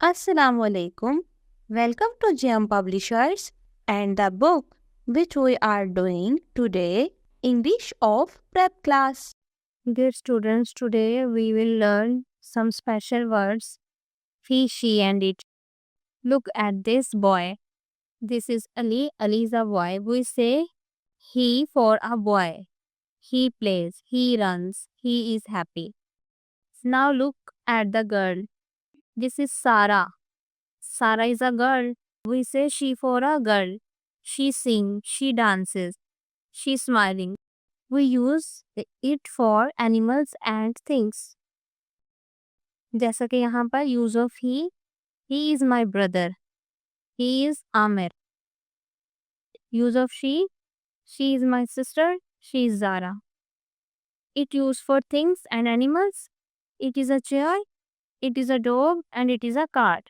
Assalamu alaikum. Welcome to GM Publishers and the book which we are doing today, English of Prep Class. Dear students, today we will learn some special words he, she, and it. Look at this boy. This is Ali. Ali is a boy. We say he for a boy. He plays, he runs, he is happy. Now look at the girl. This is Sarah. Sarah is a girl. We say she for a girl. She sings, she dances, she's smiling. We use it for animals and things. जैसा कि यहाँ पर use of he is my brother, he is Amir. Use of she is my sister, she is Zara. It used for things and animals, it is a chair, it is a dog, and it is a cat.